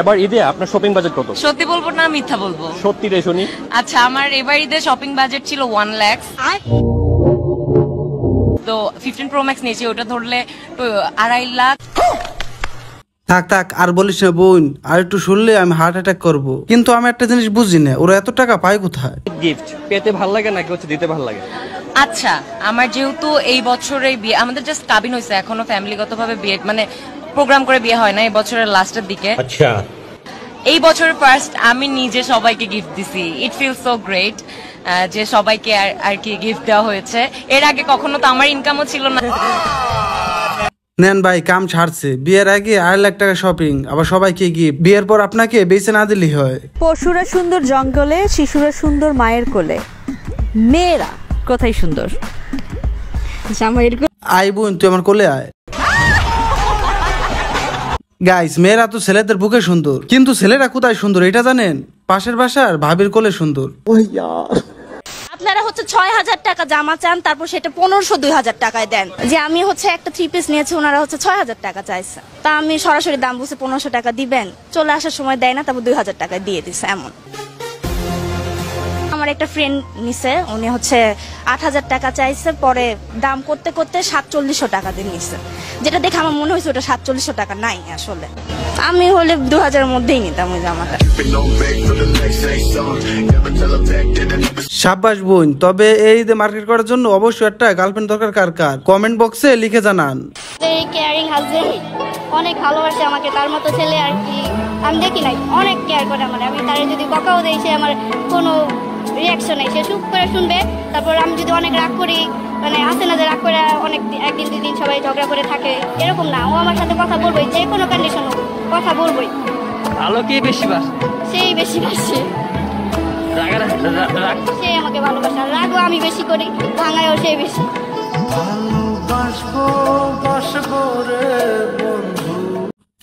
এবার ঈদে আপনার শপিং বাজেট কত? সত্যি বলবো না মিথ্যা বলবো? সত্যি রে শুনি। আচ্ছা, আমার এবার ঈদে শপিং বাজেট ছিল 1 লাখ। তো 15 প্রো ম্যাক্স নিয়েছি, ওটা ধরলে তো 2.5 লাখ। থাক থাক আর বলিস না বোন, আর একটু শুনলে আমি হার্ট অ্যাটাক করবো। কিন্তু আমি একটা জিনিস বুঝি না, ওরা এত টাকা পায় কোথায়? গিফট পেতে ভালো লাগে নাকি হচ্ছে দিতে ভালো লাগে? আচ্ছা, আমার যেহেতু এই বছরের বিয়ে, আমাদের জাস্ট কাবিন হয়েছে, এখনো ফ্যামিলিগতভাবে বিয়ে মানে প্রোগ্রাম করে বিয়ে হয় না, এই বছরের লাস্টের দিকে। আচ্ছা, এই বছরের ফার্স্ট আমি নিজে সবাইকে গিফট দিছি। ইট ফিল সো গ্রেট যে সবাইকে আর কি গিফট দেওয়া হয়েছে। এর আগে কখনো তো আমার ইনকামও ছিল না। নেন ভাই, কাম ছাড়ছে। বিয়ের আগে 2.5 লাখ টাকা শপিং, আবার সবাইকে গিফট। বিয়ের পর আপনাকে বেঁচে না দিলেই হয়। পশুরা সুন্দর জঙ্গলে, শিশুরা সুন্দর মায়ের কোলে, মেয়েরা কোথায় সুন্দর? আই বোন, তুই আমার কোলে আয়। গাইস, মেয়েরা তো ছেলেদের বুকে সুন্দর, কিন্তু ছেলেরা কোথায় সুন্দর এটা জানেন? পাশের বাসার ভাবির কোলে সুন্দর। আপনারা হচ্ছে 6,000 টাকা জামা চান, তারপর সেটা 1500-2000 টাকায় দেন। যে আমি হচ্ছে একটা 3 পিস নিয়েছি, ওনারা হচ্ছে 6,000 টাকা চাইছে। তা আমি সরাসরি দাম বুঝে 1500 টাকা দিবেন, চলে আসার সময় দেয় না, তারপর 2000 টাকা দিয়ে দিছে। এমন আমার একটা ফ্রেন্ড নিছে, উনি হচ্ছে 8,000 টাকা চাইছে, পরে দাম করতে করতে 4700 টাকা দিয়ে নিছে, যেটা দেখে আমার মনে হয়েছে ওটা 4700 টাকা নাই আসলে। আমি হলে 2000 এর মধ্যেই নিতাম ওই জামাটা। সাব্বাস বোন, তবে এই ঈদে মার্কেট করার জন্য অবশ্যই একটা গার্লফ্রেন্ড দরকার। কার কার কমেন্ট বক্সে লিখে জানান। কেয়ারিং হাজবেন্ড, অনেক ভালোবাসে আমাকে, তার মতো ছেলে আর কি আমি দেখি নাই। অনেক কেয়ার করে আমার, আমি তারে যদি বকাও দেই সে আমার কোনো রিয়াকশন নেই, সে চুপ করে শুনবে। তারপর আমি যদি অনেক রাগ করি, মানে আসে না যে রাগ করে অনেক একদিন 2 দিন সবাই ঝগড়া করে থাকে, এরকম না। ও আমার সাথে কথা বলবোই, যে কোনো কন্ডিশন হোক কথা বলবোই। ভালো কি বেশি বাস? সেই বেশি বাসে, সে আমাকে ভালোবাসে। আর রাগও আমি বেশি করি, ভাঙায়ও সে বেশি।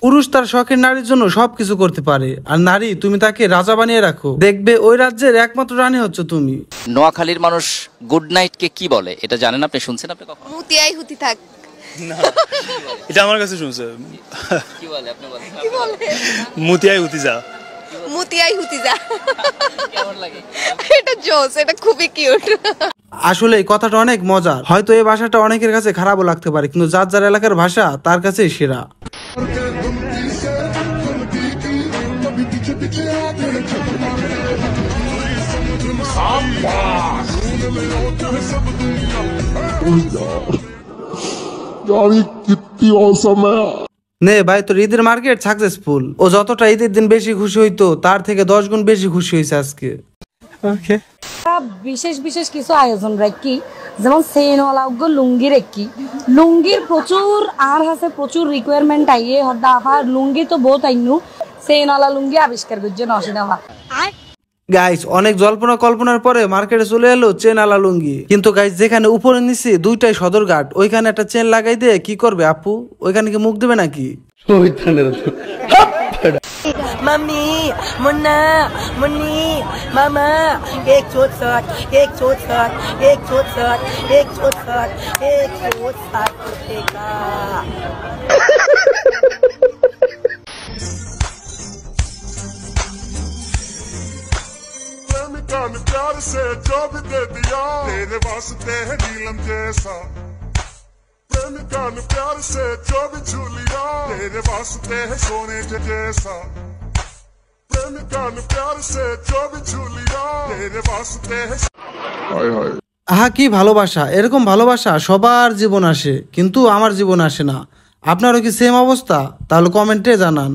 পুরুষ তার শখের নারীর জন্য সবকিছু করতে পারে, আর নারী তুমি তাকে রাজা বানিয়ে রাখো, দেখবে ওই রাজ্যের একমাত্র রানী হচ্ছে তুমি। নোয়াখালীর মানুষ গুড নাইট কে কি বলে এটা জানেন আপনি? শুনছেন আপনি কখনো? মুতিয়াই হুতি থাক। না, এটা আমার কাছে শুনছে। কি বলে আপনি বলেন? কি বলে? মুতিয়াই হুতি যা। মুতিয়াই হুতি যা। কেমন লাগে? এটা জোস, এটা খুবই কিউট। আসলে এই কথাটা অনেক মজার। হয়তো এই ভাষাটা অনেকের কাছে খারাপও লাগতে পারে, কিন্তু যার যার এলাকার ভাষা তার কাছেই সেরা। নে ভাই, তোর ঈদের মার্কেট সাকসেসফুল। ও যতটা ঈদের দিন বেশি খুশি হইতো, তার থেকে 10 গুণ বেশি খুশি হয়েছে আজকে। ওকে, বিশেষ বিশেষ কিছু আয়োজন রাখি, যেমন সেনওয়ালা লুঙ্গি রেখি। লুঙ্গির প্রচুর আর আছে, প্রচুর রিকোয়ারমেন্ট আইয়ে হদ্দা আফার লুঙ্গি তো বহুত আইনু, সেনওয়ালা লুঙ্গি আবিষ্কার করছে নসিনাফা। গাইস, অনেক জল্পনা কল্পনার পরে মার্কেটে চলে এলো চেন আলা লুঙ্গি। কিন্তু গাইস, যেখানে উপরে নিচে দুইটাই সদরঘাট, ওইখানে একটা চেন লাগাই দিয়ে কি করবে আপু? ওইখানে কি মুখ দেবে নাকি? मम्मी मुन्ना मुन्नी मामा एक छोट शर्ट एक छोट शर्ट एक छोट शर्ट एक छोट शर्ट एक छोट शर्ट उठेगा। प्यार से जो भी दे दिया तेरे वास्ते है नीलम जैसा। प्रेमिका ने प्यार से जो भी छू लिया तेरे वास्ते है सोने जैसा। प्रेमिका ने प्यार से जो भी छू लिया तेरे वास्ते है। हाय हाय, আহা কি ভালোবাসা! এরকম ভালোবাসা সবার জীবন আসে, কিন্তু আমার জীবন আসে না। আপনারও কি সেম অবস্থা? তাহলে কমেন্টে জানান।